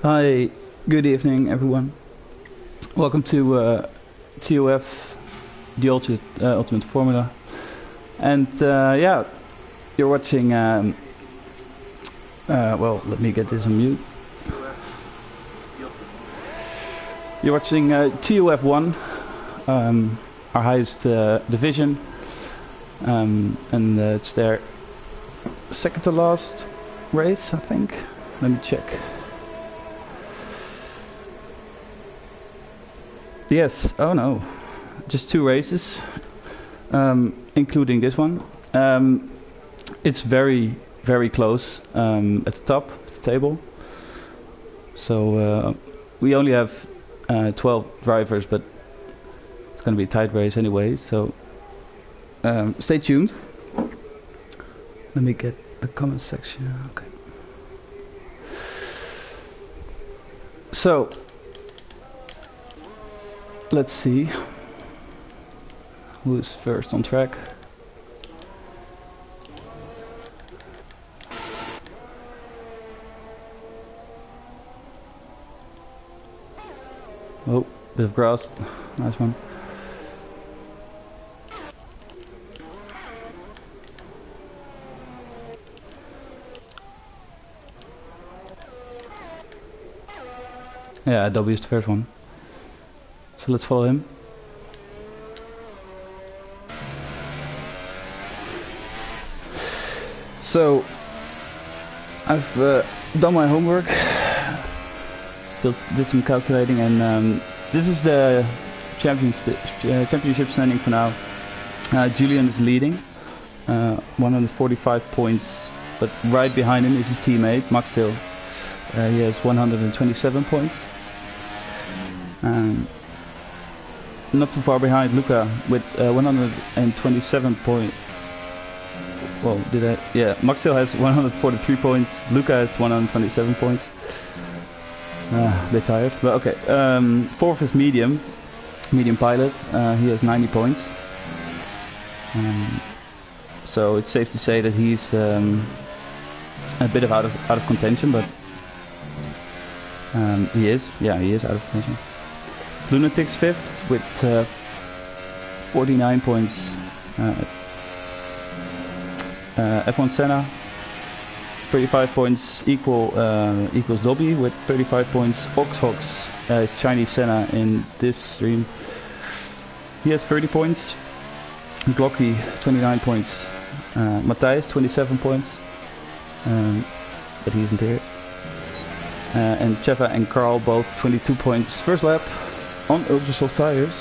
Hi, good evening everyone. Welcome to TUF, the Ultimate Formula. And yeah, you're watching, well, let me get this on mute. You're watching TUF1, our highest division, and it's their second to last race, I think. Let me check. Yes, oh no, just 2 races, including this one. It's very, very close at the top of the table. So we only have 12 drivers, but it's going to be a tight race anyway, so stay tuned. Let me get the comment section, okay. So, let's see who's first on track. Oh, bit of grass, nice one. Yeah, W is the first one. So let's follow him. So I've done my homework, did some calculating, and this is the championship standing for now. Julian is leading, 145 points, but right behind him is his teammate Max Hill. He has 127 points. Not too far behind Luca with 127 points. Well, yeah, Max Hill has 143 points. Luca has 127 points. A bit tired, but okay. Fourth is medium pilot. He has 90 points. So it's safe to say that he's a bit out of contention, but he is out of contention. Lunatic's fifth with 49 points. F1 Senna, 35 points equals Dobby with 35 points. Oxhox is Chinese Senna in this stream. He has 30 points. Glocky 29 points. Matthias 27 points, but he isn't here. And Cheva and Carl both 22 points. First lap on ultra soft tires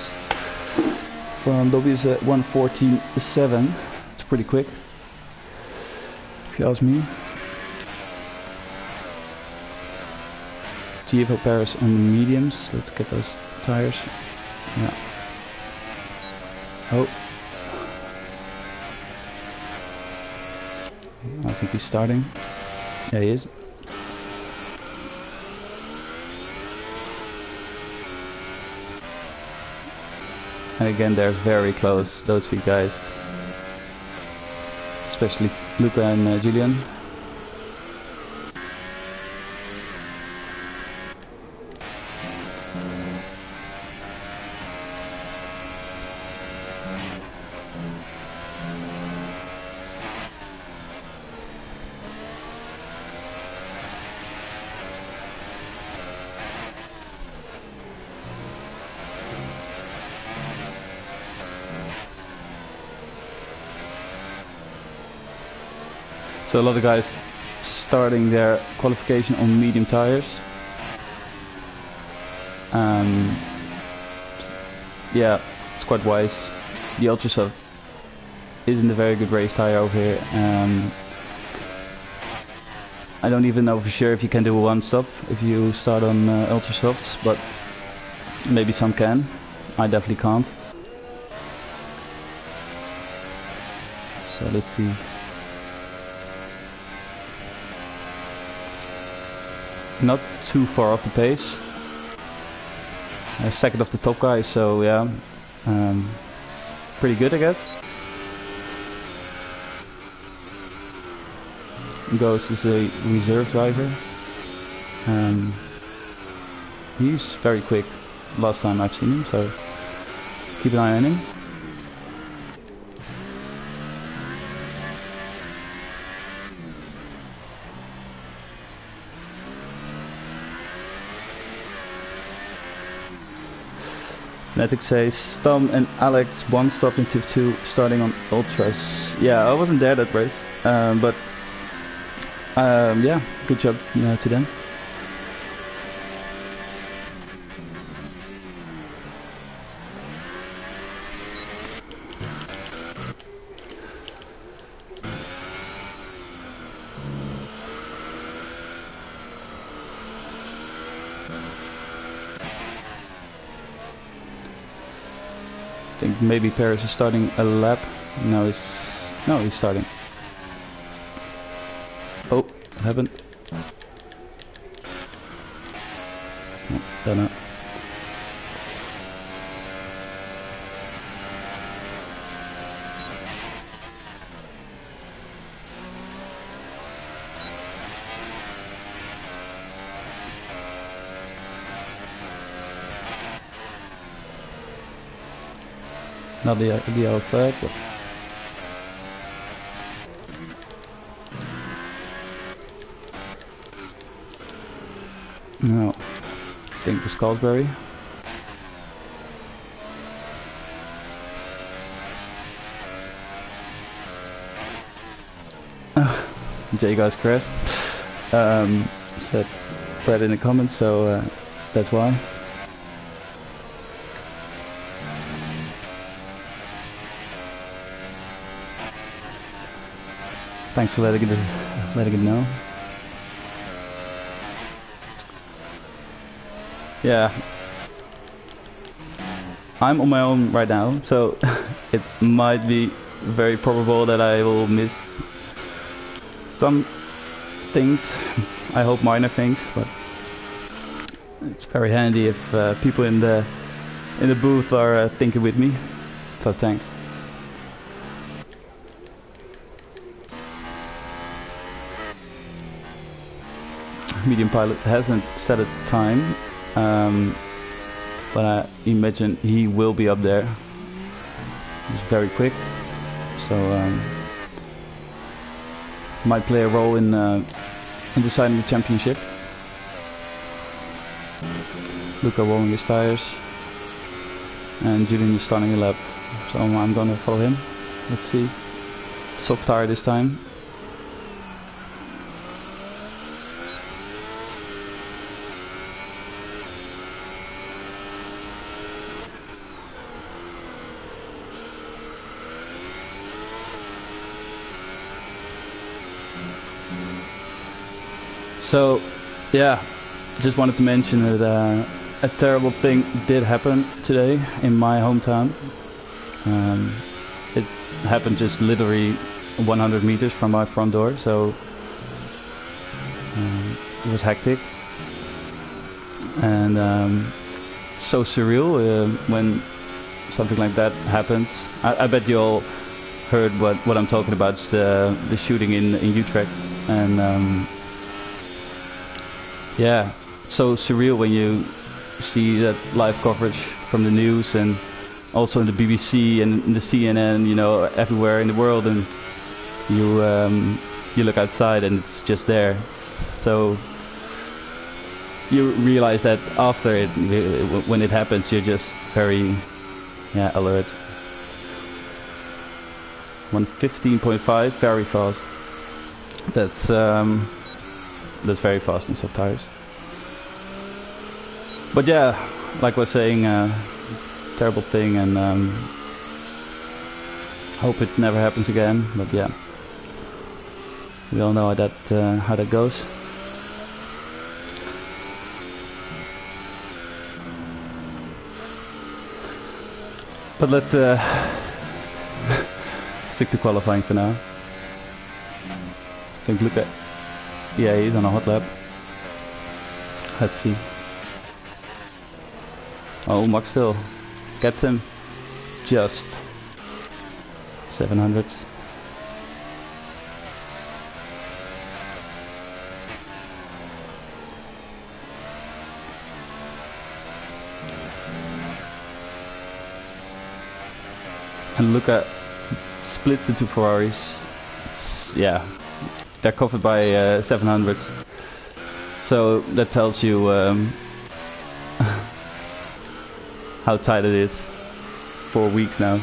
from Dobby is at 1:14.7. It's pretty quick, if you ask me. Gio Paris on the mediums. Let's get those tires. Yeah. Oh. I think he's starting. Yeah, he is. And again, they're very close, those 3 guys. Especially Luca and Julian. So a lot of guys starting their qualification on medium tires. Yeah, it's quite wise. The Ultrasoft isn't a very good race tire over here. I don't even know for sure if you can do a 1-stop if you start on Ultrasofts, but maybe some can. I definitely can't. So let's see. Not too far off the pace. Second of the top guy, so yeah, it's pretty good, I guess. Ghost is a reserve driver. He's very quick last time I've seen him, so keep an eye on him. Fnatic says Tom and Alex one stopped in TUF 2 starting on Ultras. Yeah, I wasn't there that race, but yeah, good job to them. I think maybe Paris is starting a lap. No, he's starting. Oh, what happened? No, don't know. Not the yellow flag, but no, I think it was Caldberry. Jay guys crashed. Said Brad in the comments, so that's why. Thanks for letting it know. Yeah, I'm on my own right now, so it might be very probable that I will miss some things. I hope minor things, but it's very handy if people in the booth are thinking with me. So thanks. Medium pilot hasn't set a time, but I imagine he will be up there. He's very quick, so might play a role in deciding the championship. Luca rolling his tires, and Julian is starting a lap, so I'm gonna follow him. Let's see. Soft tire this time. So, yeah, just wanted to mention that a terrible thing did happen today in my hometown. It happened just literally 100 meters from my front door, so it was hectic and so surreal when something like that happens. I bet you all heard what I'm talking about. It's the shooting in Utrecht, and yeah, so surreal when you see that live coverage from the news and also in the BBC and in the CNN, you know, everywhere in the world, and you look outside and it's just there. So you realize that after it, when it happens, you're just very alert. 1:15.5, very fast. That's very fast in soft tires. But yeah, like I was saying, terrible thing, and hope it never happens again. But yeah, we all know how that goes. But let's stick to qualifying for now. I think look at. Yeah, he's on a hot lap. Let's see. Oh, Max still gets him. Just 700s. And Luca splits the two Ferraris. Yeah, they're covered by 700s. So that tells you how tight it is. 4 weeks now.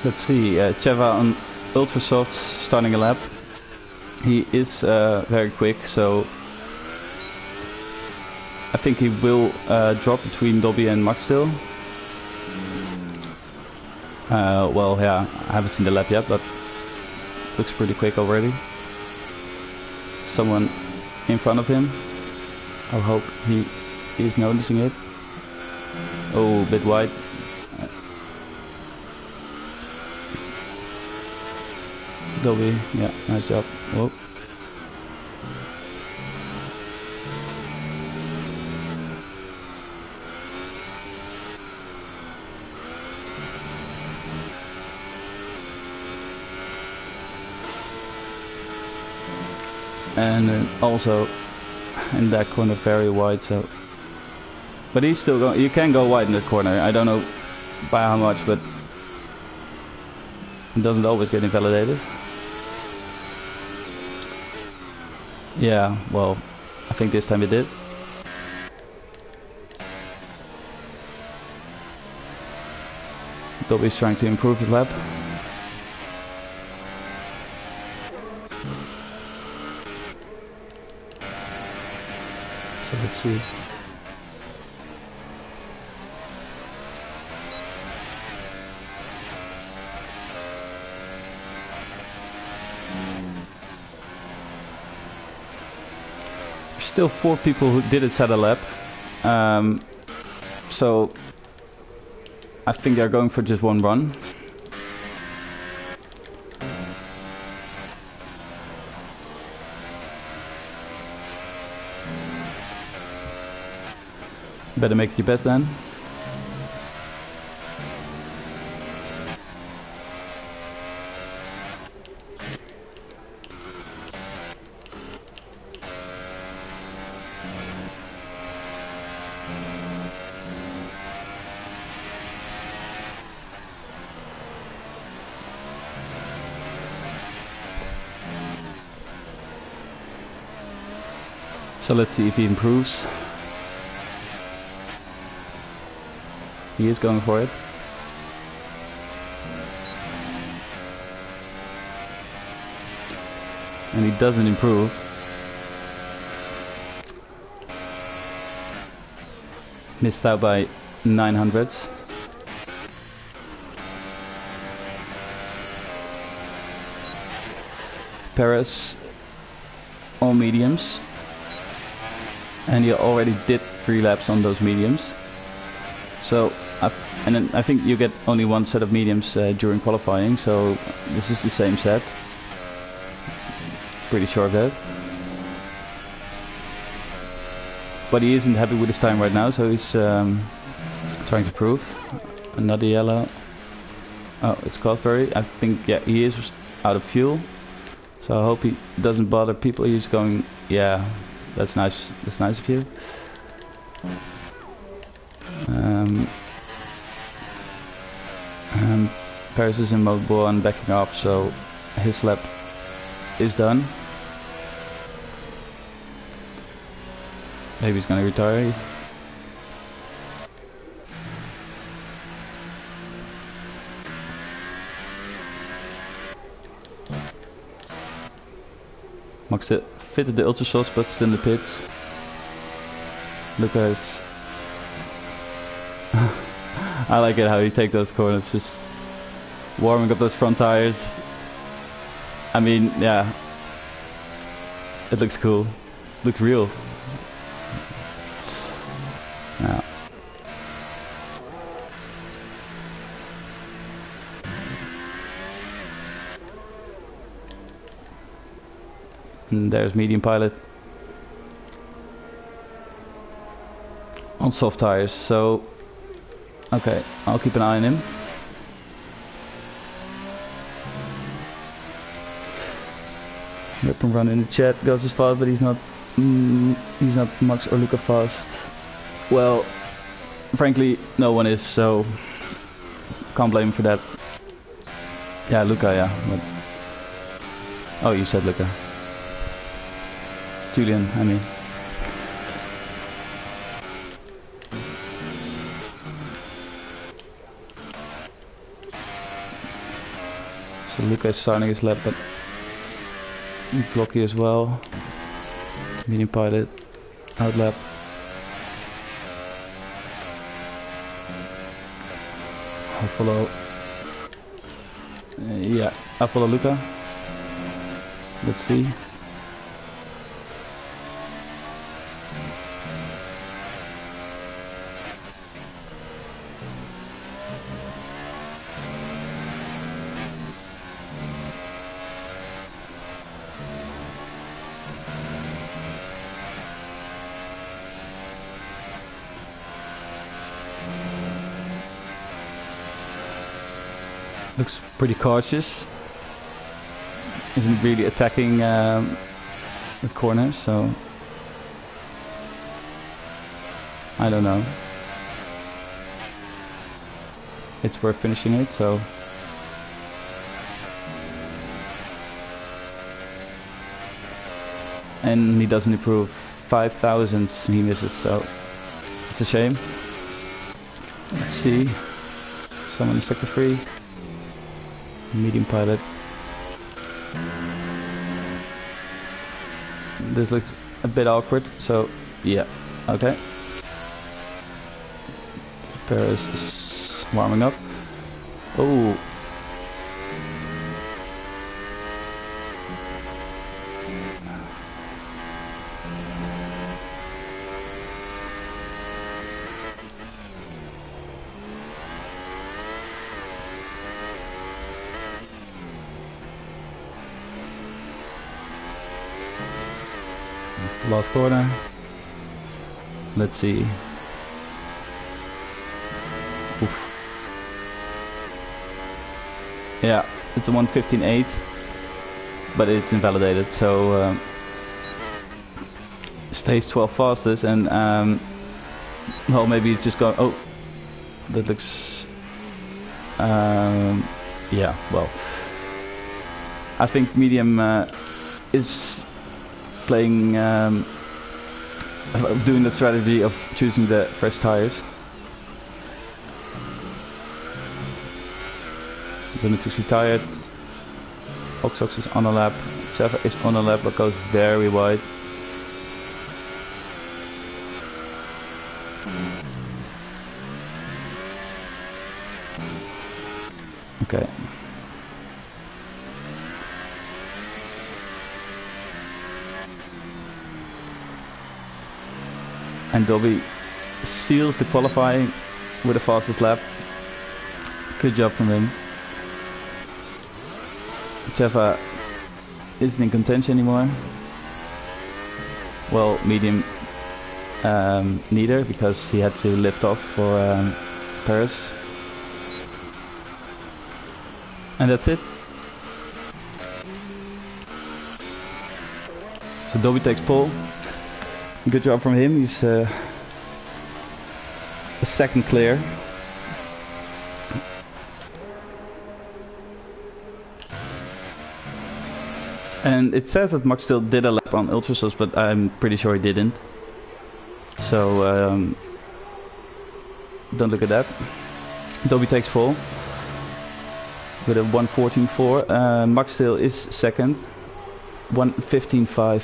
Let's see, Cheva on ultra softs starting a lap. He is very quick, so I think he will drop between Dobby and Max still. Well, yeah, I haven't seen the lap yet, but looks pretty quick already. Someone in front of him. I hope he is noticing it. Oh, a bit wide. Dobby, yeah, nice job. Whoa. And then also in that corner very wide, so but he's still going. You can go wide in that corner. I don't know by how much, but it doesn't always get invalidated. Yeah, well, I think this time it did. Dobby's trying to improve his lap. So let's see. Still 4 people who didn't set a lap, so I think they're going for just one run. Better make your bet then. So let's see if he improves. He is going for it. And he doesn't improve. Missed out by 900s. Perez, all mediums. And he already did 3 laps on those mediums. So, and then I think you get only one set of mediums during qualifying, so this is the same set. Pretty sure of that. But he isn't happy with his time right now, so he's trying to prove. Another yellow. Oh, it's Cosbury. I think, yeah, he is out of fuel. So I hope he doesn't bother people. He's going, yeah. That's nice. That's nice of you. Paris is in mode ball and backing off, so his lap is done. Maybe he's gonna retire. Max fitted the ultra shots, but still in the pits. Lucas. I like it how you take those corners, just warming up those front tires. I mean, yeah, it looks cool, looks real. Yeah. And there's medium pilot on soft tires, so okay, I'll keep an eye on him. Weapon run in the chat goes as fast, but he's not Max or Luca fast. Well, frankly, no one is, so can't blame him for that. Yeah, Luca, yeah. But oh, you said Luca. Julian, I mean. So Luca is starting his lap, but blocky as well. Medium pilot, out lap. I'll follow. Yeah, I'll follow Luca. Let's see. Looks pretty cautious. Isn't really attacking the corner, so I don't know. It's worth finishing it, so and he doesn't improve. 5,000 he misses, so it's a shame. Let's see. Someone in sector 3. Medium pilot. This looks a bit awkward, so yeah, okay. Paris is warming up. Oh. Last corner. Let's see. Oof. Yeah, it's a 1:15.8, but it's invalidated, so stays 12 fastest, and well, maybe it's just going. Oh, that looks. Yeah, well, I think medium is playing, doing the strategy of choosing the fresh tires. Lunatics retired. Oxox is on a lap. Seva is on a lap, but goes very wide. Okay. And Dobby seals the qualifying with the fastest lap. Good job from him. Seva isn't in contention anymore. Well, medium neither, because he had to lift off for Paris. And that's it. So Dobby takes pole. Good job from him. He's a second clear. And it says that Max still did a lap on Ultrasos, but I'm pretty sure he didn't. So don't look at that. Dobby takes pole with a 1:14.4. Max still is second. 1:15.5.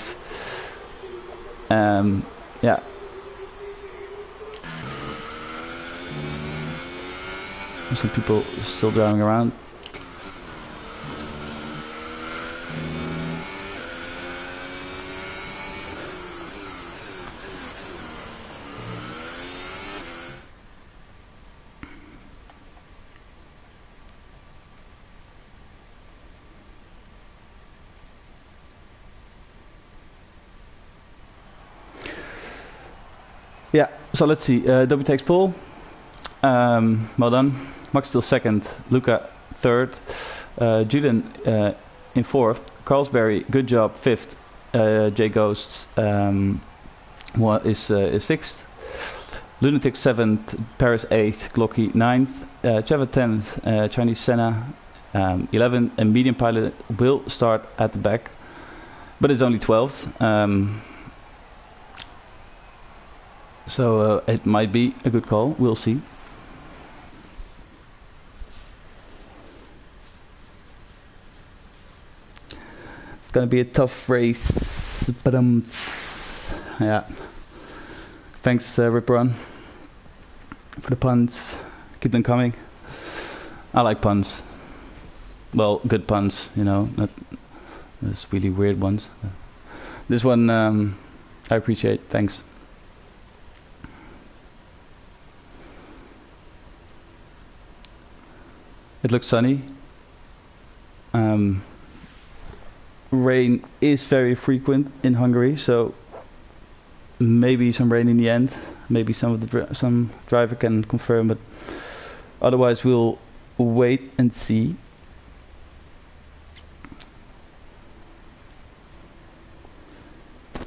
Yeah. Some people still driving around. Yeah, so let's see. Dobby takes pole. Well done. Max still second. Luca third. Julian in fourth. Carlsberry, good job, 5th. J Ghosts is 6th. Lunatic 7th, Paris 8th, Glocky 9th, Cheva 10th, Chinese Senna 11th, and Medium Pilot will start at the back, but it's only 12th. So it might be a good call, we'll see. It's gonna be a tough race, but yeah. Thanks, Rip Run, for the puns. Keep them coming. I like puns. Well, good puns, you know, not those really weird ones. This one I appreciate. Thanks. It looks sunny. Rain is very frequent in Hungary, so maybe some rain in the end. Maybe some driver can confirm, but otherwise we'll wait and see.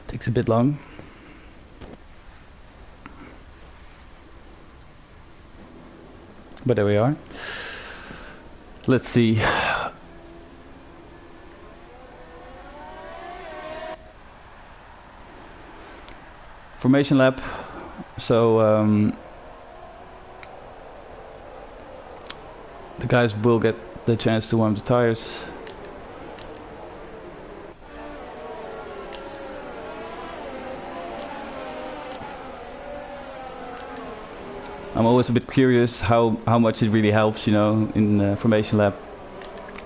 Takes a bit long. But there we are. Let's see. Formation lap. So the guys will get the chance to warm the tires. I'm always a bit curious how much it really helps, you know, in the formation lap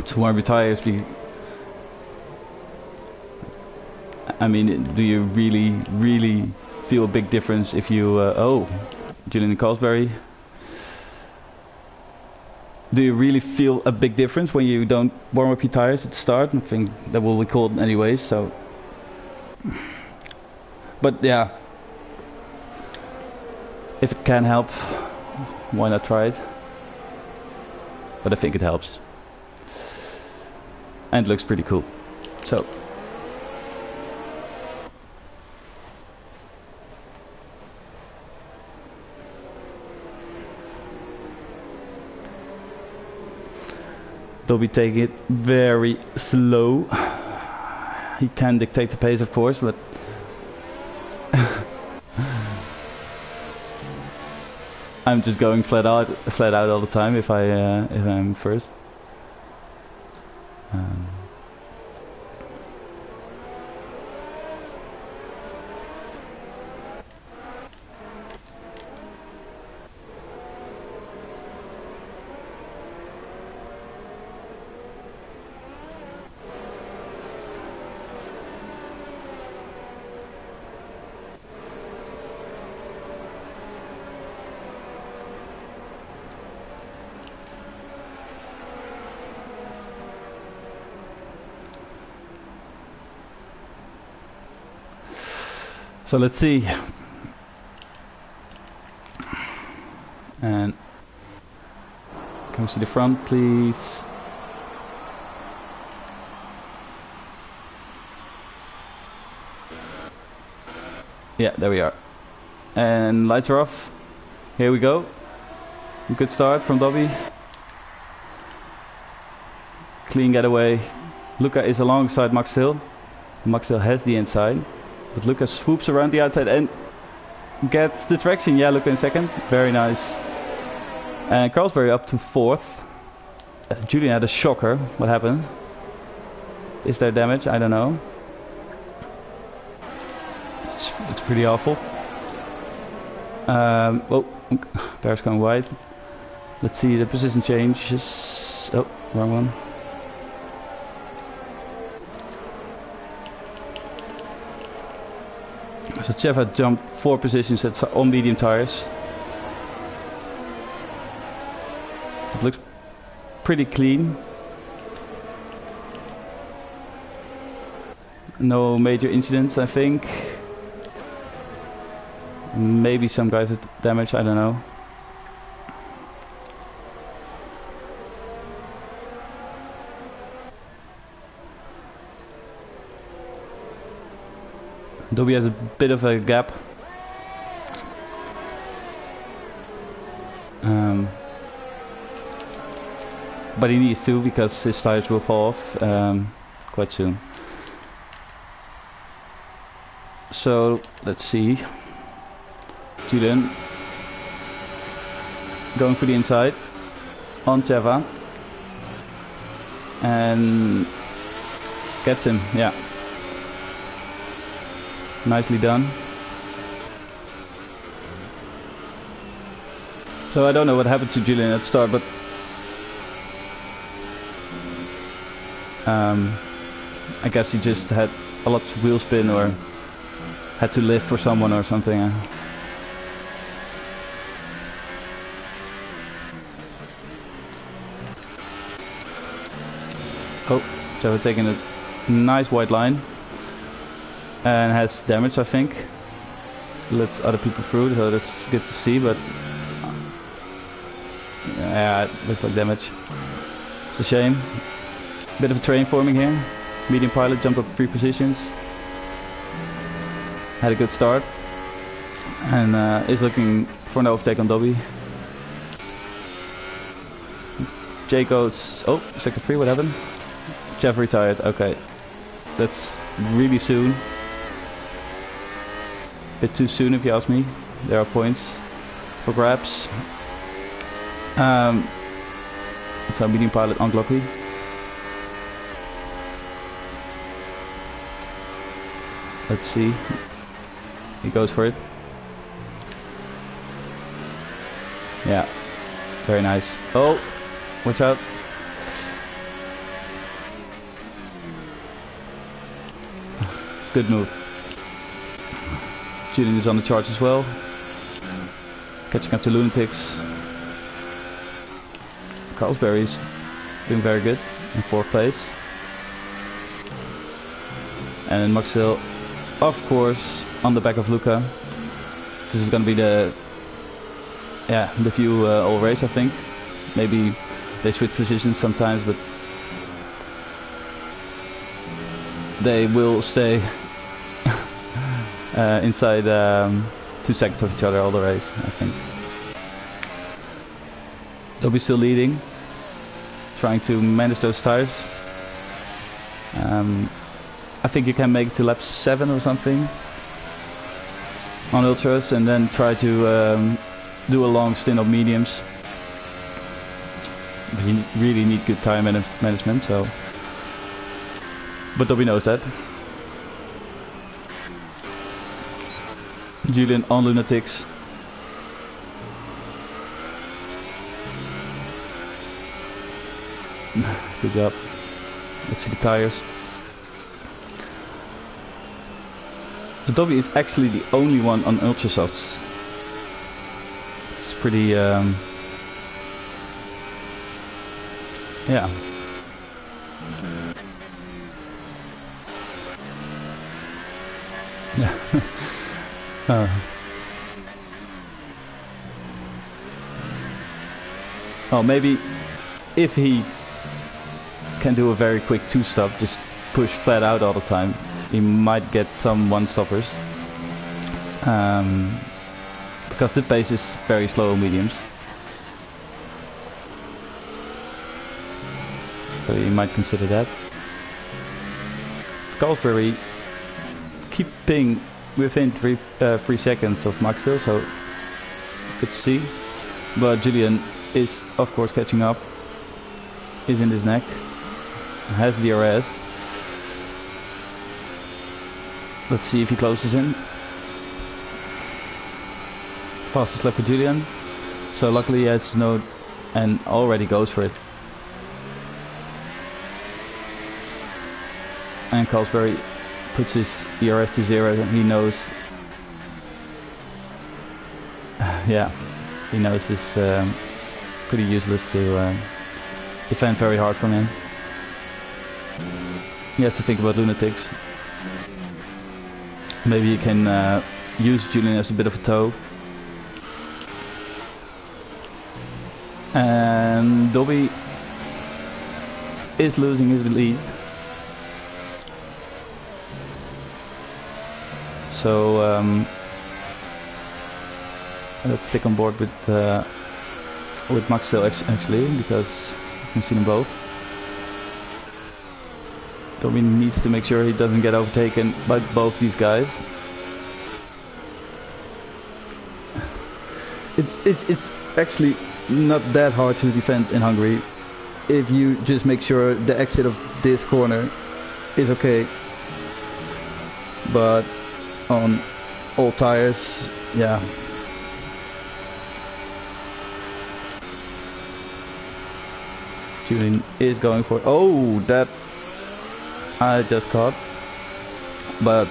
to warm your tires. I mean, do you really feel a big difference if you oh, Julian Carlsberry, do you really feel a big difference when you don't warm up your tires at the start? I think that will be called anyways, so but yeah, if it can help, why not try it? But I think it helps and it looks pretty cool. So Dobby taking it very slow. He can dictate the pace, of course, but I'm just going flat out all the time if I'm first. So let's see. And can we see the front, please? Yeah, there we are. And lights are off. Here we go. Good start from Dobby. Clean getaway. Luca is alongside Max Hill. Max Hill has the inside. But Lucas swoops around the outside and gets the traction. Yeah, Luca in second. Very nice. And Carlsberry up to fourth. Julian had a shocker. What happened? Is there damage? I don't know. It's pretty awful. Oh, Bear's going wide. Let's see the position changes. Oh, wrong one. So Cheva jumped 4 positions on medium tires. It looks pretty clean. No major incidents, I think. Maybe some guys had damage, I don't know. Dobby has a bit of a gap. But he needs to, because his tires will fall off quite soon. So let's see. Julian going for the inside on Java and gets him. Yeah, nicely done. So I don't know what happened to Julian at the start, but I guess he just had a lot of wheel spin or had to lift for someone or something. Oh, so we're taking a nice white line and has damage, I think. Lets other people through, so that's good to see, but yeah, it looks like damage. It's a shame. Bit of a train forming here. Medium pilot jumped up 3 positions. Had a good start. And is looking for an overtake on Dobby. Jay goes... Oh, sector 3, what happened? Jeff retired, okay. That's really soon. Bit too soon if you ask me. There are points for grabs. So medium pilot unlucky. Let's see. He goes for it. Yeah. Very nice. Oh! Watch out. Good move. Julian is on the charge as well. Catching up to Lunatics. Carlsberry's doing very good in 4th place. And then Max Hill, of course, on the back of Luca. This is gonna be the view all race, I think. Maybe they switch positions sometimes, but they will stay inside 2 seconds of each other all the race, I think. They'll be still leading, trying to manage those tires. I think you can make it to lap 7 or something on ultras, and then try to do a long stint of mediums. But you really need good tire management, so. But Dobby knows that. Julian on Lunatics. Good job. Let's see the tires. The Dobby is actually the only one on ultra softs. It's pretty yeah. Yeah. Oh, maybe if he can do a very quick 2-stop, just push flat out all the time, he might get some 1-stoppers. Because the pace is very slow on mediums. So you might consider that. Carlsberry keeping within 3 seconds of Max still, so good to see. But Julian is of course catching up. Is in his neck. Has DRS. Let's see if he closes in. Fastest lap for Julian. So luckily he has no and already goes for it. And Carlsberry puts his ERS to 0 and he knows yeah, he knows it's pretty useless to defend very hard from him. He has to think about Lunatics. Maybe you can use Julian as a bit of a tow. And Dobby is losing his lead. So let's stick on board with Max still actually, because you can see them both. Dobby needs to make sure he doesn't get overtaken by both these guys. It's actually not that hard to defend in Hungary if you just make sure the exit of this corner is okay. But on all tires, yeah. Julian is going for it. Oh, that I just caught, but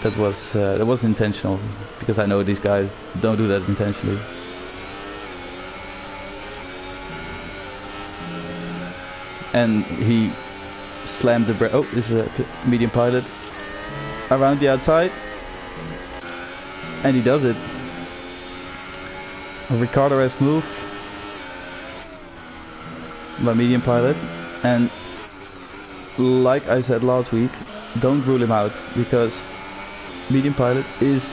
that was intentional, because I know these guys don't do that intentionally. And he slammed the brake. Oh, this is a medium pilot around the outside, and he does it. A Ricardo-esque move by medium pilot. And like I said last week, don't rule him out, because medium pilot is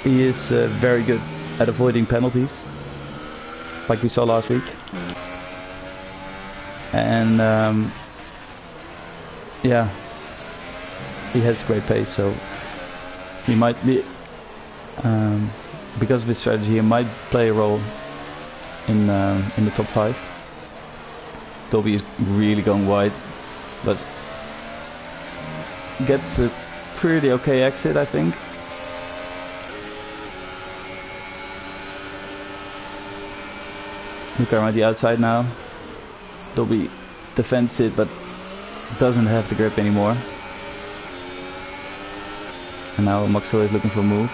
he is very good at avoiding penalties, like we saw last week. And yeah, he has great pace, so he might be because of his strategy, he might play a role in the top 5. Dobby is really going wide, but gets a pretty okay exit, I think. Look around the outside now. Dobby defends it, but doesn't have the grip anymore. And now Maxwell is looking for a move.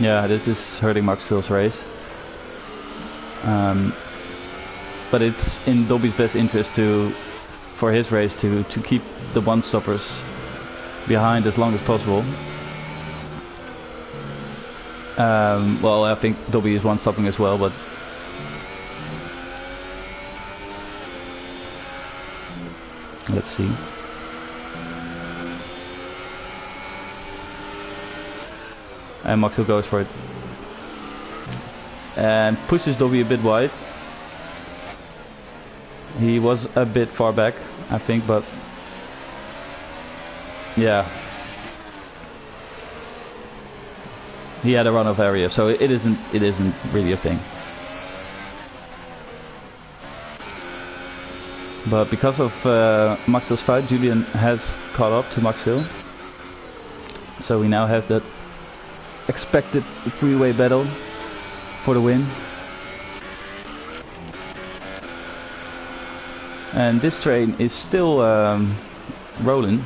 Yeah, this is hurting Max Still's race. But it's in Dobby's best interest for his race to keep the one-stoppers behind as long as possible. Well, I think Dobby is one-stopping as well, but let's see. And Maxwell goes for it and pushes Dobby a bit wide. He was a bit far back, I think, but yeah, he had a runoff area, so it isn't really a thing. But because of Maxwell's fight, Julian has caught up to Maxwell, so we now have that expected freeway battle for the win. And this train is still rolling.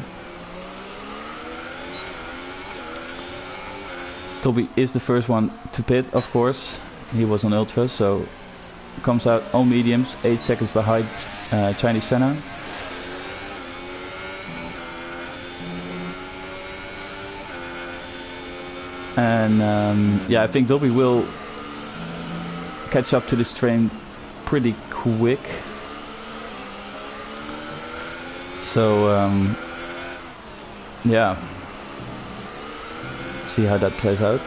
Dobby is the first one to pit, of course. He was on ultras, so comes out on mediums, 8 seconds behind Chinese Senna. And yeah, I think Dobby will catch up to this train pretty quick. So yeah, see how that plays out.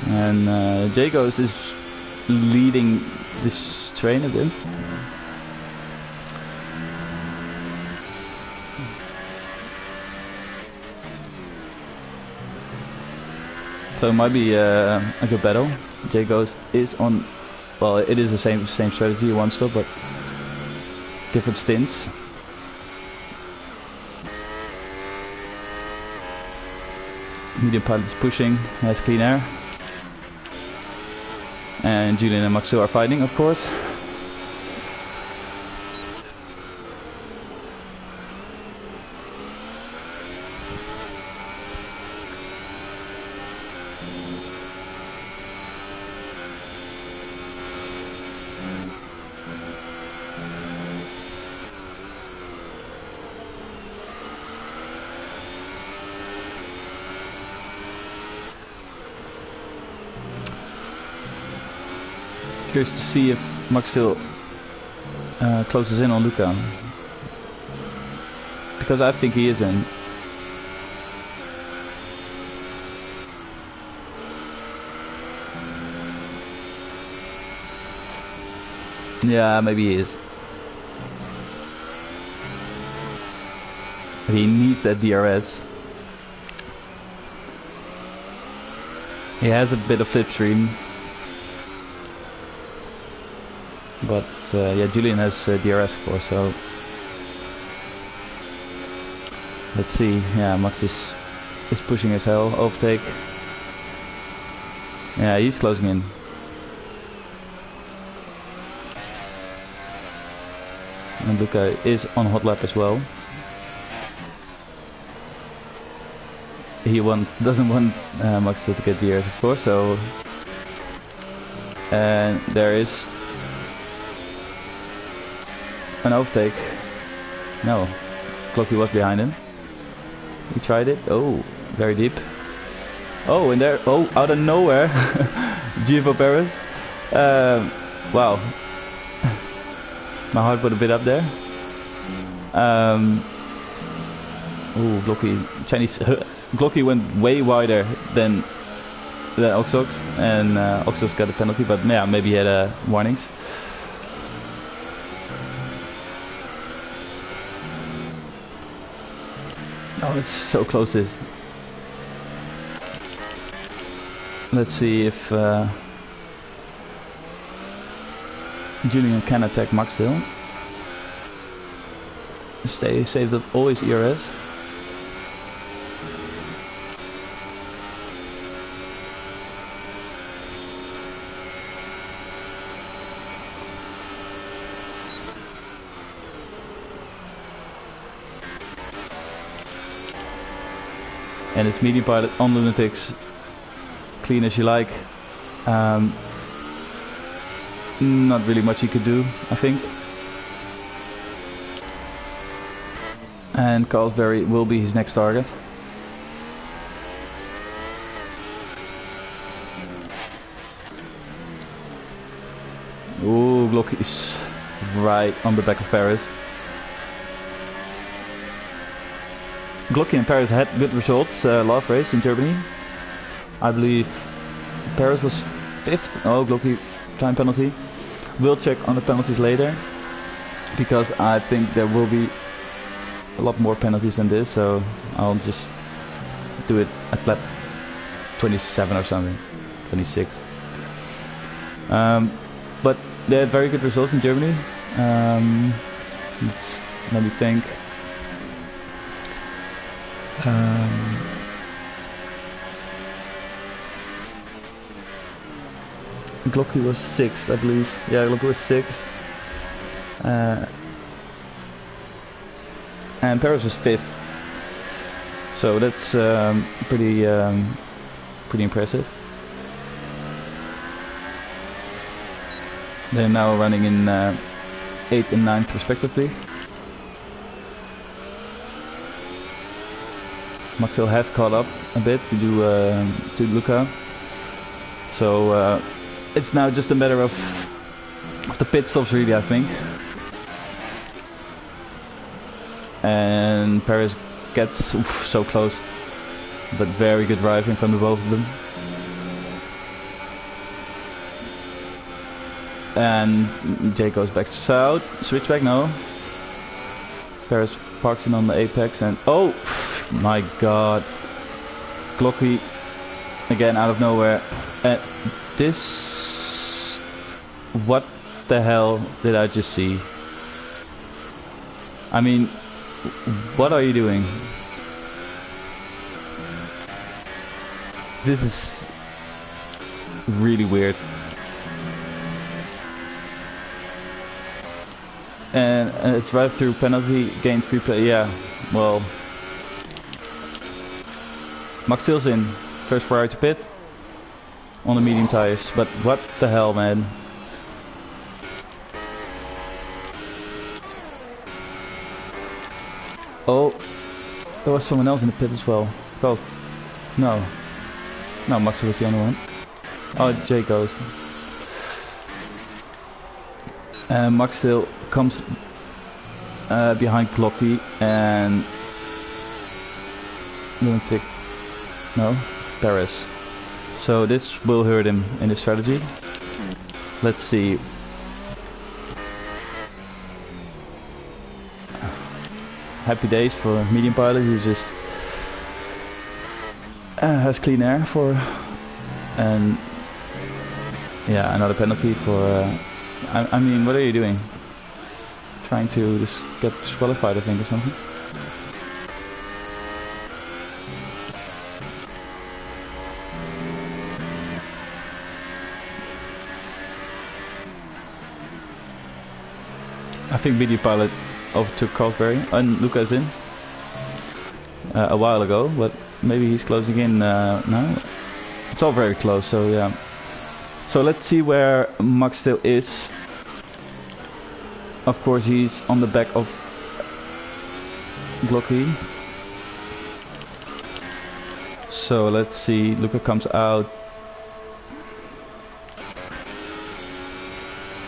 And J-Ghost is leading this train a bit. So it might be a good battle. J-Ghost is on, well, it is the same strategy, one stop, but different stints. Medium pilot is pushing, has clean air. And Julian and Maxu are fighting, of course. Curious to see if Max still closes in on Luca. Because I think he is in. Yeah, maybe he is. He needs that DRS. He has a bit of slipstream. But yeah, Julian has DRS of course, so let's see. Yeah, Max is pushing as hell. Overtake. Yeah, he's closing in. And Luca is on hot lap as well. He doesn't want Max to get DRS of course, so and there is an overtake. No, Glocky was behind him. He tried it. Oh, very deep. Oh, and there. Oh, out of nowhere, Gio Perez. Wow. My heart put a bit up there. Oh, Glocky. Chinese. Glocky went way wider than Oxox, and Oxox got a penalty, but yeah, maybe he had warnings. Oh, it's so close this. Let's see if Julian can attack Max still. Stay saved up all his ERS. And it's medium pilot on Lunatics, clean as you like. Not really much he could do, I think. And Carlsberry will be his next target. Ooh, Glock is right on the back of Paris. Glocky and Paris had good results last race in Germany. I believe Paris was 5th. Oh, Glocky time penalty. We'll check on the penalties later, because I think there will be a lot more penalties than this, so I'll just do it at lap 27 or something, 26. But they had very good results in Germany. Let me think. Glocky was 6th, I believe. Yeah, Glocky was 6th. And Paris was 5th. So that's pretty impressive. They're now running in 8th and 9th respectively. Maxwell has caught up a bit to Luca, so it's now just a matter of the pit stops really, I think. And Paris gets so close, but very good driving from the both of them. And Jay goes back south, switch back now. Paris parks in on the apex and oh my god, Glocky again out of nowhere. And this, what the hell did I just see? I mean, what are you doing? This is really weird. And a drive-through penalty, gain free play. Yeah, well, Max Steele's in first priority pit on the medium tires, but what the hell, man? Oh, there was someone else in the pit as well. Oh, no, Max was the only one. Oh, Jay goes. Max still comes behind Glocky and Lunatic. No, Paris. So this will hurt him in his strategy. Let's see. Happy days for medium pilot. He's just has clean air for, and yeah, another penalty for. I mean, what are you doing? Trying to just get disqualified, I think, or something. I think medium pilot overtook Carlsberry and Lucas in a while ago, but maybe he's closing in now. It's all very close, so yeah. So let's see where Max still is. Of course, he's on the back of Glocky. So let's see. Luca comes out.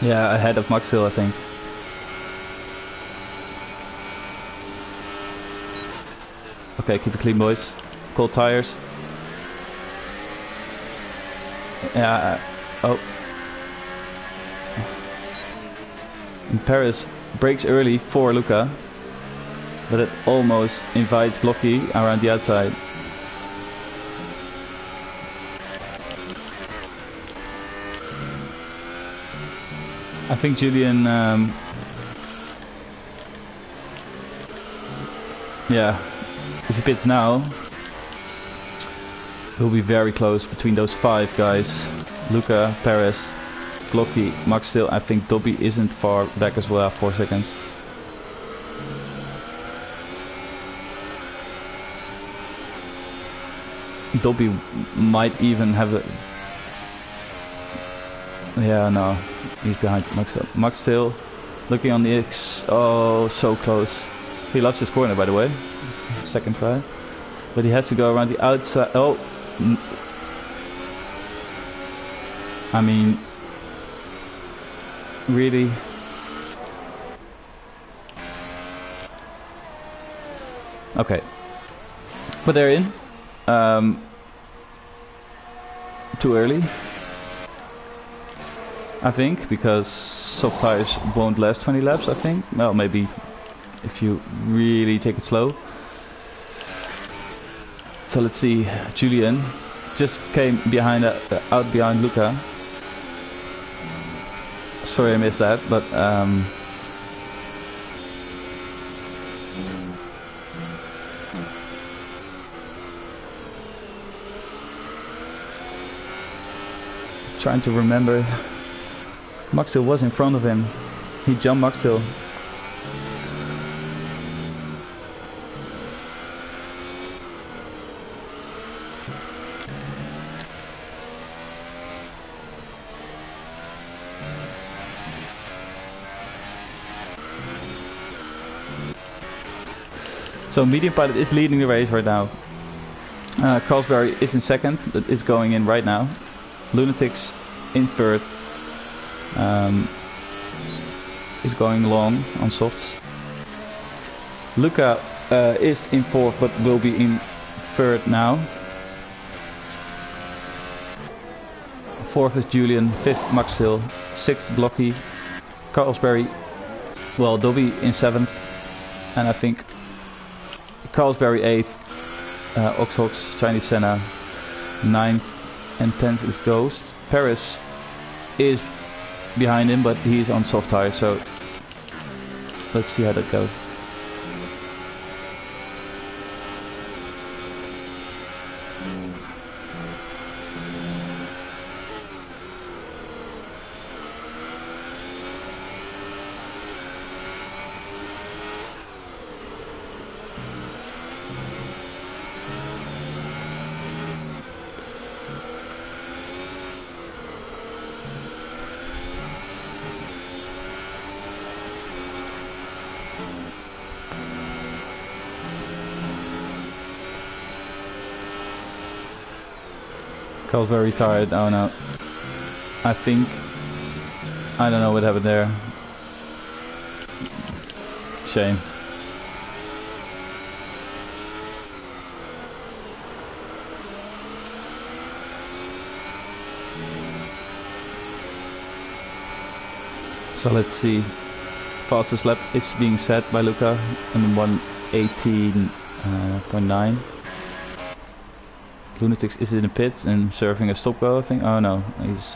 Yeah, ahead of Max still, I think. Okay, keep it clean, boys. Cold tires. Yeah. Oh. And Paris breaks early for Luca, but it almost invites Glocky around the outside. I think Julian. Yeah. If he pits now, he'll be very close between those 5 guys. Luca, Perez, Glocky, Max still. I think Dobby isn't far back as well, 4 seconds. Dobby might even have a... Yeah, no, he's behind Max still. Max still looking on the X. Oh, so close. He lost his corner, by the way. Second try, but he has to go around the outside. Oh, I mean, really? Okay, but they're in. Too early, I think, because soft tires won't last 20 laps. I think. Well, maybe if you really take it slow. So let's see, Julian just came behind out behind Luca. Sorry I missed that, but trying to remember. Maxil was in front of him. He jumped Maxil. So medium pilot is leading the race right now. Carlsberry is in second, but is going in right now. Lunatics in third. Is going long on softs. Luca is in fourth, but will be in third now. Fourth is Julian, fifth Maxil, sixth Glocky, Carlsberry, well, Dobby in seventh, and I think Carlsberry 8th, Oxhox, Chinese Senna 9th, and 10th is Ghost. Paris is behind him, but he's on soft tire, so let's see how that goes. Carl's very tired. Oh no. I don't know what happened there. shame. So let's see. Fastest lap is being set by Luca in 1:18.9. Lunatics is in the pit and serving a stop go, I think. Oh no, he's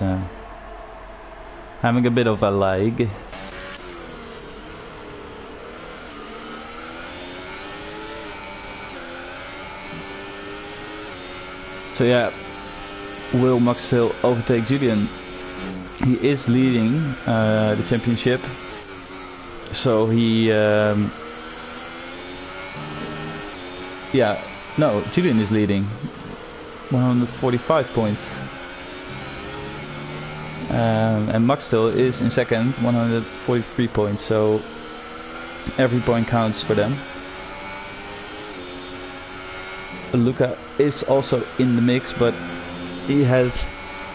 having a bit of a lag. So yeah, will Max Hill overtake Julian? He is leading the championship. So he, yeah, no, Julian is leading, 145 points, and Max still is in second, 143 points. So every point counts for them. Luca is also in the mix, but he has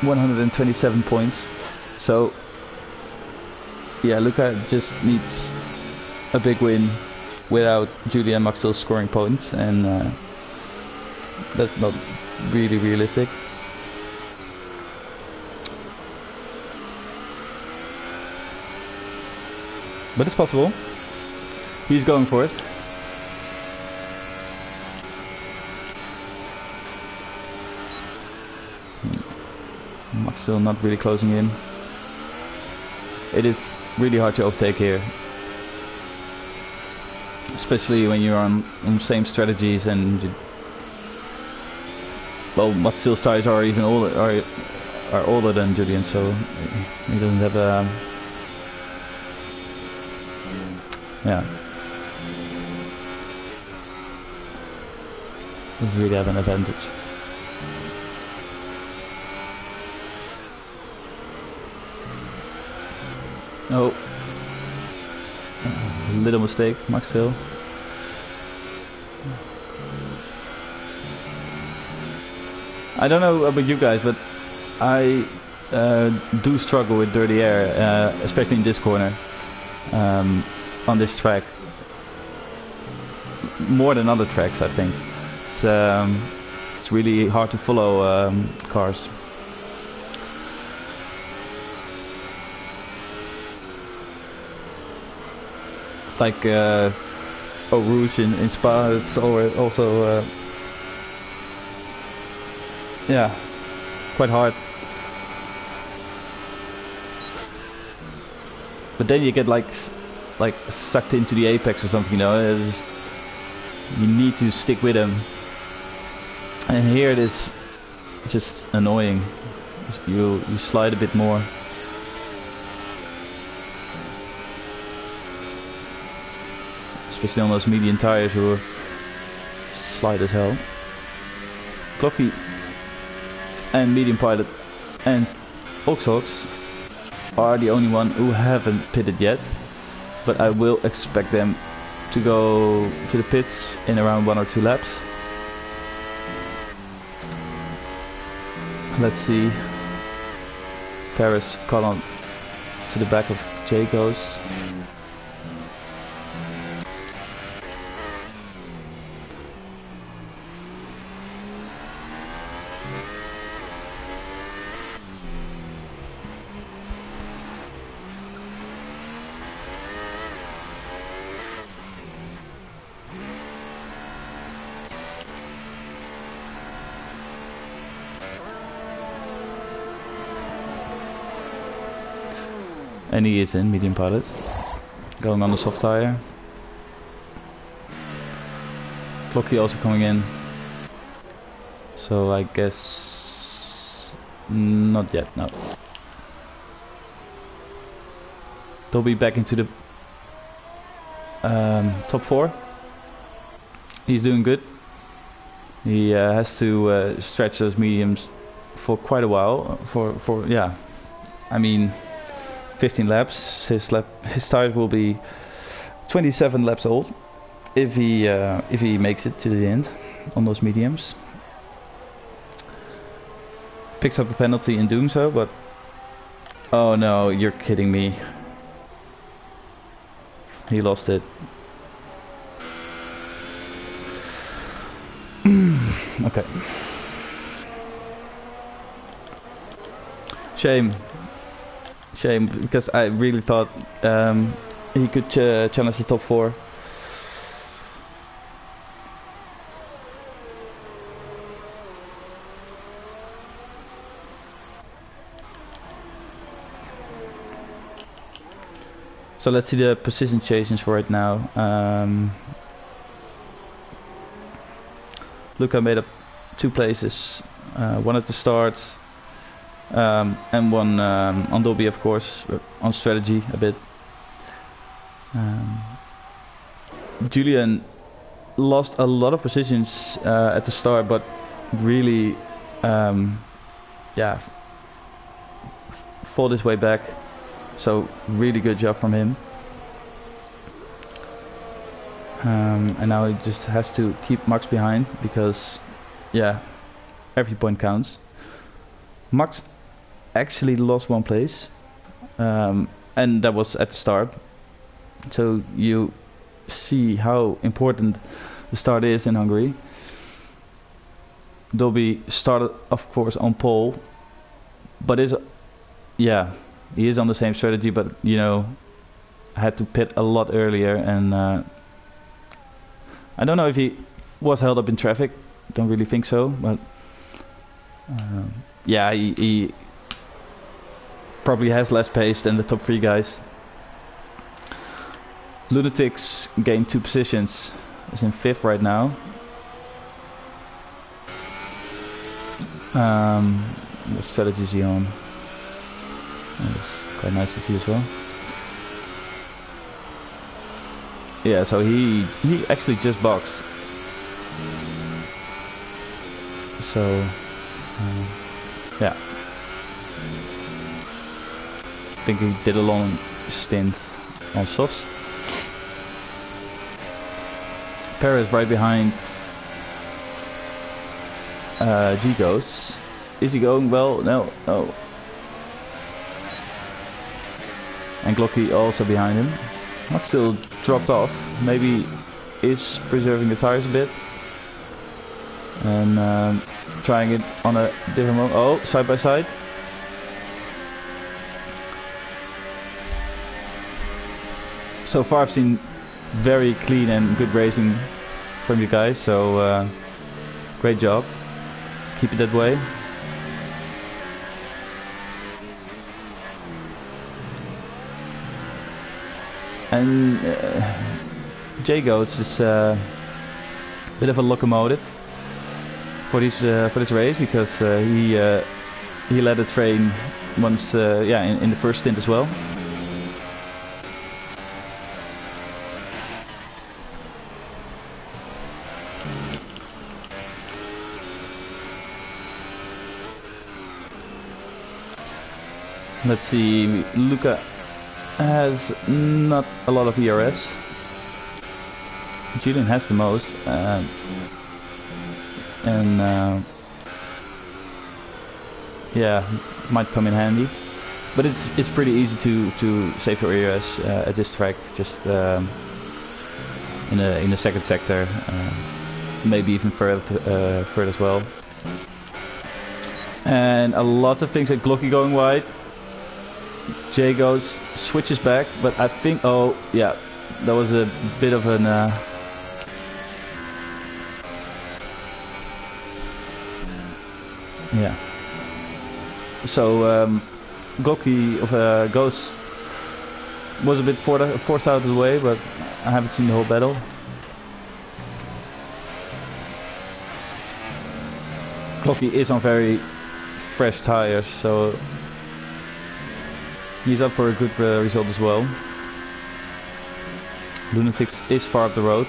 127 points. So yeah, Luca just needs a big win without Julian and Max still scoring points, and that's not really realistic. But it's possible. He's going for it. Max still not really closing in. It is really hard to overtake here, especially when you're on same strategies and well, Max Steele's tires are even older, are older than Julian, so he doesn't have a doesn't really have an advantage. Oh, little mistake, Max Hill. I don't know about you guys, but I do struggle with dirty air, especially in this corner, on this track. More than other tracks, I think. It's really hard to follow cars. Like Eau Rouge in Spa, it's also yeah, quite hard. But then you get like sucked into the apex or something, you know. You need to stick with them. And here it is just annoying. You slide a bit more. Especially on those medium tires who are slide as hell. Clocky and Medium Pilot and Oxhawks are the only one who haven't pitted yet, but I will expect them to go to the pits in around 1 or 2 laps. Let's see. Paris column to the back of Jacobs. And he is in Medium Pilot, going on the soft tire. Clocky also coming in, so I guess not yet, no. They'll be back into the top 4. He's doing good. He has to stretch those mediums for quite a while. For yeah, I mean, 15 laps. His tires will be 27 laps old if he makes it to the end on those mediums. Picks up a penalty in doing so, but oh no, you're kidding me. He lost it. Okay. Shame, because I really thought he could challenge the top 4. So let's see the position changes right now. Luca made up 2 places, one at the start, and one on Dolby, of course, on strategy a bit. Julian lost a lot of positions at the start, but really, yeah, fought his way back. So really good job from him. And now he just has to keep Max behind because, yeah, every point counts. Max actually lost 1 place, and that was at the start. So you see how important the start is in Hungary. Dolby started, of course, on pole, but yeah, he is on the same strategy, but you know, had to pit a lot earlier, and I don't know if he was held up in traffic. Don't really think so, but yeah, he probably has less pace than the top 3 guys. Lunatics gained 2 positions. Is in 5th right now. What strategy is he on? That's quite nice to see as well. Yeah, so he actually just boxed. So yeah, I think he did a long stint on softs. Paris right behind G-Ghosts. Is he going well? No. And Glocky also behind him. Not still dropped off. Maybe is preserving the tires a bit. And trying it on a different mode. Oh, side by side. So far I've seen very clean and good racing from you guys, so great job. Keep it that way. And J-Goats is a bit of a locomotive for this race, because he led the train once, yeah, in the first stint as well. Let's see, Luca has not a lot of ERS. Julian has the most, and yeah, might come in handy. But it's pretty easy to save your ERS at this track, just in the second sector, maybe even further as well. And a lot of things at Glocky going wide. Jay goes, switches back, but I think, oh yeah, that was a bit of an yeah. So Glocky of Ghost was a bit forced out of the way, but I haven't seen the whole battle. Glocky is on very fresh tires, so he's up for a good result as well. Lunatics is far up the road.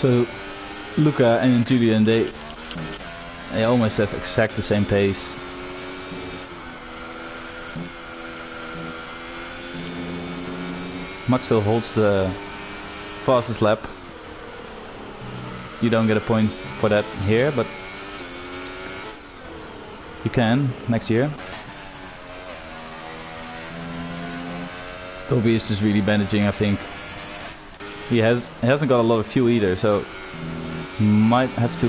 So Luca and Julian, they almost have exact the same pace. Max still holds the fastest lap. You don't get a point for that here, but you can next year. Toby is just really bandaging, I think. He hasn't got a lot of fuel either, so might have to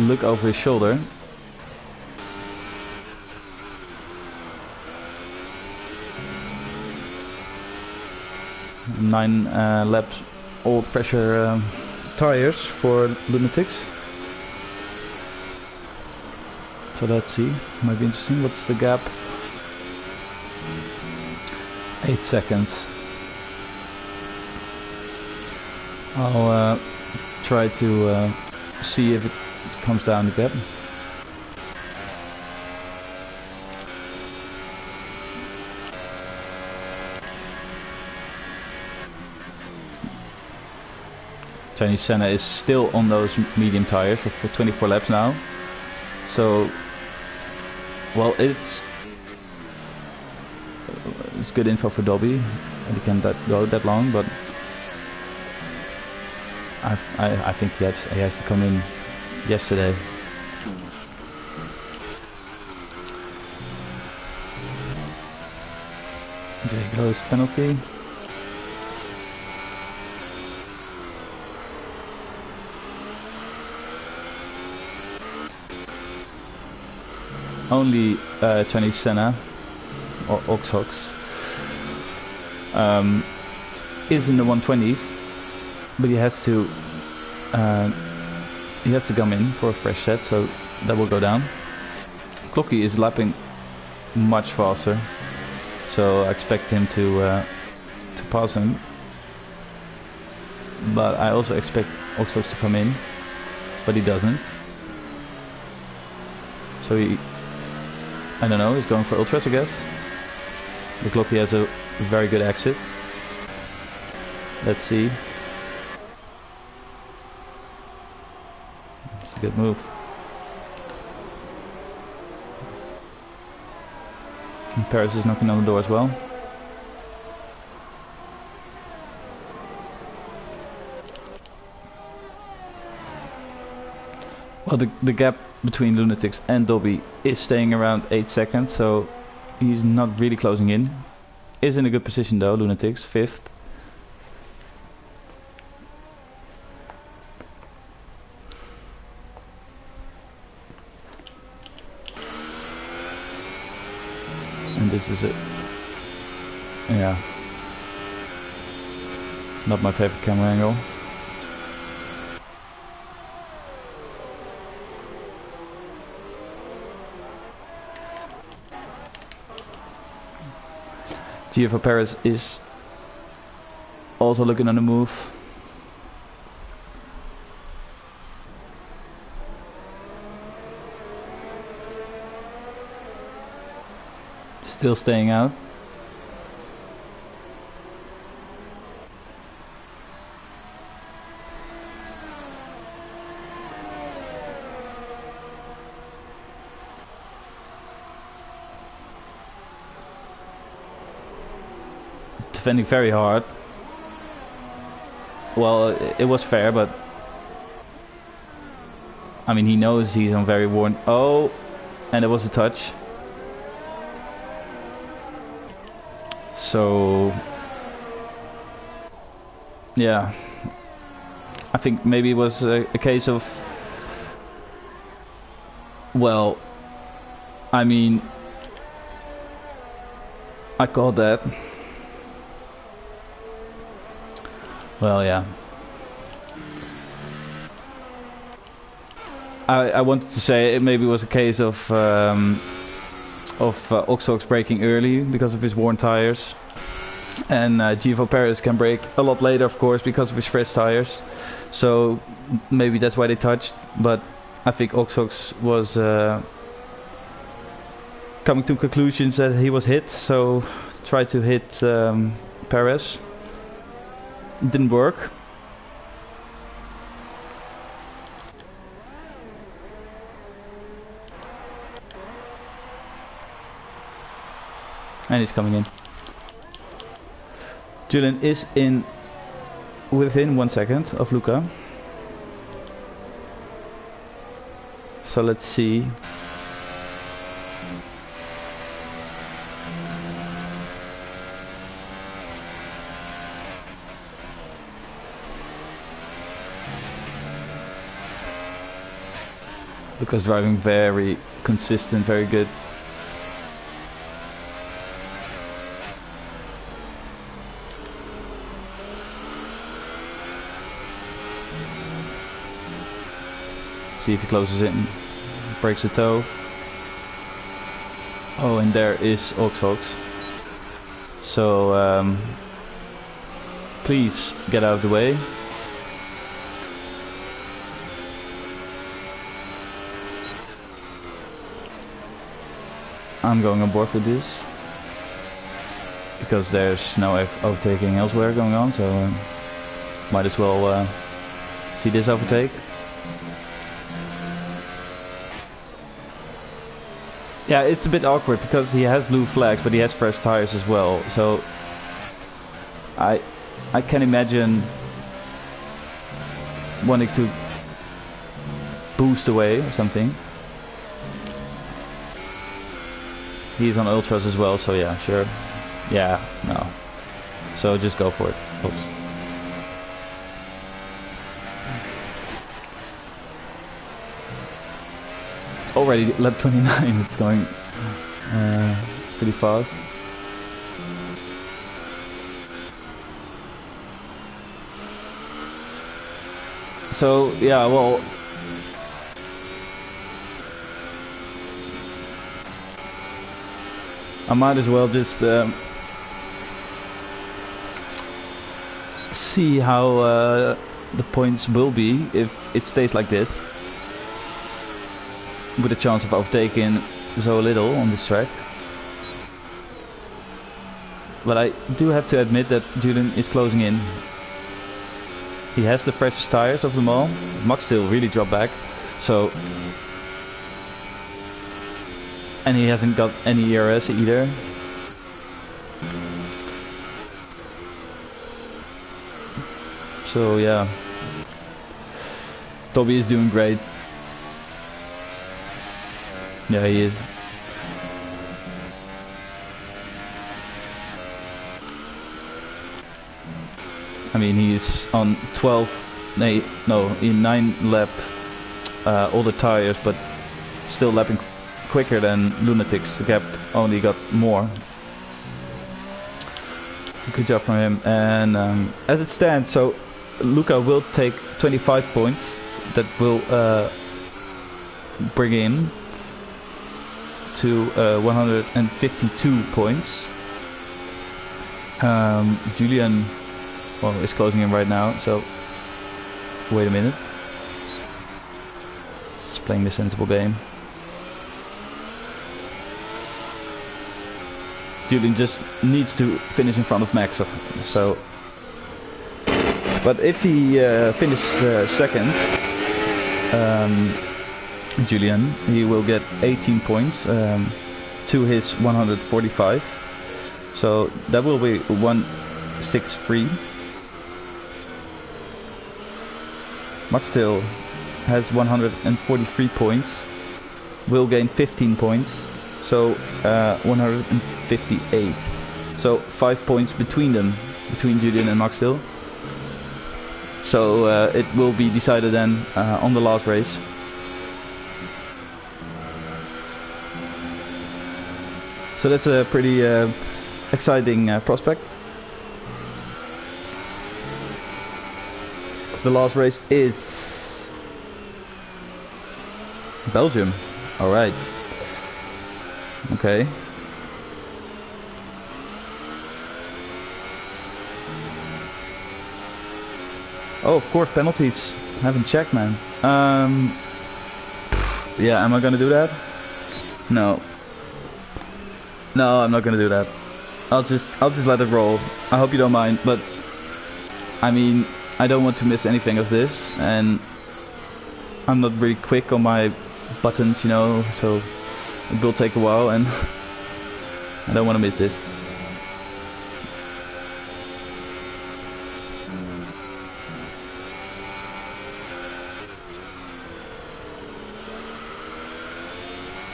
look over his shoulder. Nine laps old pressure tires for Lunatics. So let's see, might be interesting. What's the gap? 8 seconds. I'll try to see if it comes down the gap. Chinese Senna is still on those medium tires for 24 laps now. So, well, it's good info for Dobby. He can go that long, but I think he has to come in yesterday. There goes penalty. Only Chinese Senna or Oxhox is in the 120s, but he has to come in for a fresh set, so that will go down. Clocky is lapping much faster, so I expect him to pass him. But I also expect Oxhox to come in, but he doesn't. So I don't know, he's going for ultras, I guess. The Clocky has a very good exit. Let's see. It's a good move. And Paris is knocking on the door as well. Well, the gap between Lunatics and Dobby is staying around 8 seconds, so he's not really closing in. Is in a good position though, Lunatics, 5th. And this is it. Yeah. Not my favorite camera angle. GFO Paris is also looking on the move. Still staying out. Defending very hard. Well, it was fair, but I mean, he knows he's on very worn. Oh, and it was a touch. So yeah, I think maybe it was a case of, well, I mean, I called that. Well, yeah. I wanted to say it maybe was a case of Oxhox braking early because of his worn tires, and GFO Paris can brake a lot later, of course, because of his fresh tires. So maybe that's why they touched. But I think Oxhox was coming to conclusions that he was hit, so tried to hit Paris. Didn't work. And he's coming in. Julian is in within 1 second of Luca. So let's see. Luca's driving very consistent, very good. See if he closes it and breaks the toe. Oh, and there is Oxhox. So please get out of the way. I'm going on board with this because there's no overtaking elsewhere going on, so might as well see this overtake. Yeah, it's a bit awkward because he has blue flags, but he has fresh tires as well. So I can imagine wanting to boost away or something. He's on ultras as well, so yeah, sure. Yeah, no. So just go for it, folks. It's already lap 29, it's going pretty fast. So yeah, well, I might as well just see how the points will be if it stays like this, with a chance of overtaking so little on this track. But I do have to admit that Julian is closing in. He has the freshest tires of them all. Max still really dropped back, so, and he hasn't got any ERS either. So yeah, Toby is doing great. Yeah, he is. I mean, he's on 9 lap older tires, but still lapping quicker than Lunatics. The gap only got more. Good job from him. And as it stands, so Luca will take 25 points. That will bring him to 152 points. Julian, well, is closing in right now, so wait a minute. It's playing the sensible game. Julian just needs to finish in front of Max, so. But if he finishes second, Julian, he will get 18 points to his 145. So that will be 163. Max still has 143 points, will gain 15 points, so 158. So 5 points between them, between Julian and Max still. So it will be decided then on the last race. So that's a pretty exciting prospect. The last race is Belgium. All right. Okay. Oh, of course, penalties. I haven't checked, man. Yeah, am I gonna do that? No. No, I'm not gonna do that. I'll just let it roll. I hope you don't mind, but I mean, I don't want to miss anything of this, and I'm not really quick on my buttons, you know, so it will take a while, and I don't want to miss this.